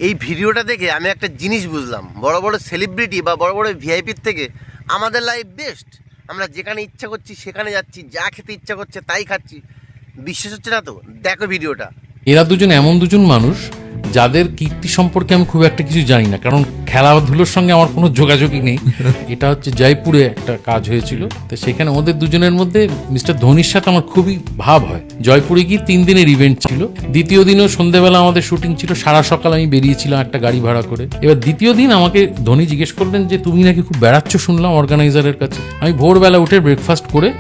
এই ভিডিওটা দেখে আমি একটা জিনিস বুঝলাম, বড় বড় সেলিব্রিটি বা বড় বড় ভিআইপির থেকে আমাদের লাইফ বেস্ট। আমরা যেখানে ইচ্ছা করছি সেখানে যাচ্ছি, যা খেতে ইচ্ছা করছে তাই খাচ্ছি। বিশ্বাস হচ্ছে না তো? দেখো ভিডিওটা। এরা দুজন এমন দুজন মানুষ যাদের কীর্তি সম্পর্কে আমি খুব একটা কিছু জানি না, কারণ খেলাধুলোর সঙ্গে আমার কোনো যোগাযোগই নেই। এটা হচ্ছে জয়পুরে একটা কাজ হয়েছিল, তো সেখানে ওদের দুজনের মধ্যে মিস্টার ধোনির সাথে আমার খুবই ভাব হয়। জয়পুরে গিয়ে 3 দিনের ইভেন্ট ছিল। দ্বিতীয় দিনও সন্ধ্যেবেলা আমাদের শুটিং ছিল, সারা সকাল আমি বেরিয়েছিলাম একটা গাড়ি ভাড়া করে। এবার দ্বিতীয় দিন আমাকে ধোনি জিজ্ঞেস করলেন যে তুমি নাকি খুব বেড়াচ্ছ শুনলাম অর্গানাইজারের কাছে। আমি ভোরবেলা উঠে ব্রেকফাস্ট করে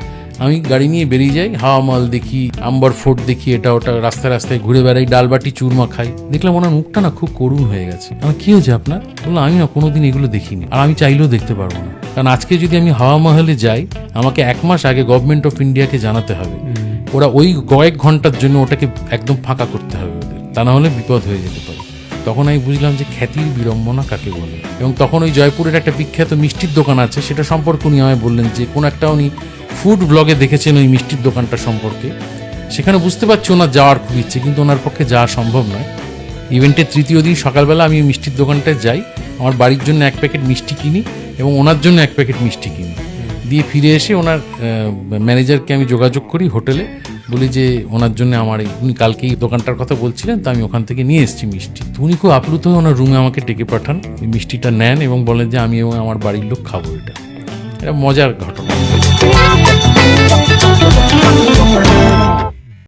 আমি গাড়ি নিয়ে বেরিয়ে যাই, হাওয়া মহল দেখি, আম্বার ফোর্ট দেখি, এটা ওটা রাস্তায় রাস্তায় ঘুরে বেড়াই, ডালবাটি চুরমা খাই। দেখলাম ওনার মুখটা না খুব করুণ হয়ে গেছে। আমার কি হয়েছে আপনার? বললাম আমি না কোনোদিন এগুলো দেখিনি, আর আমি চাইলেও দেখতে পারবো না, কারণ আজকে যদি আমি হাওয়া মহলে যাই আমাকে 1 মাস আগে গভর্নমেন্ট অফ ইন্ডিয়াকে জানাতে হবে। ওরা ওই কয়েক ঘন্টার জন্য ওটাকে একদম ফাঁকা করতে হবে ওদের, তা না হলে বিপদ হয়ে যেতে পারে। তখন আমি বুঝলাম যে খ্যাতির বিড়ম্বনা কাকে বলে। এবং তখন ওই জয়পুরের একটা বিখ্যাত মিষ্টির দোকান আছে, সেটা সম্পর্কে উনি আমায় বললেন যে কোন একটা উনি ফুড ব্লগে দেখেছেন ওই মিষ্টির দোকানটা সম্পর্কে। সেখানে বুঝতে পারছি ওনার যাওয়ার খুব ইচ্ছে, কিন্তু ওনার পক্ষে যাওয়া সম্ভব নয়। ইভেন্টের তৃতীয় দিন সকালবেলা আমি মিষ্টির দোকানটায় যাই, আমার বাড়ির জন্য 1 প্যাকেট মিষ্টি কিনি এবং ওনার জন্য 1 প্যাকেট মিষ্টি কিনি, দিয়ে ফিরে এসে ওনার ম্যানেজারকে আমি যোগাযোগ করি হোটেলে, বলি যে ওনার জন্য আমার উনি কালকে এই দোকানটার কথা বলছিলেন, তো আমি ওখান থেকে নিয়ে এসেছি মিষ্টি। তো উনি খুব আপ্লুত হয়ে ওনার রুমে আমাকে ডেকে পাঠান, এই মিষ্টিটা নেন এবং বলেন যে আমি এবং আমার বাড়ির লোক খাবো। এটা মজার ঘটনা।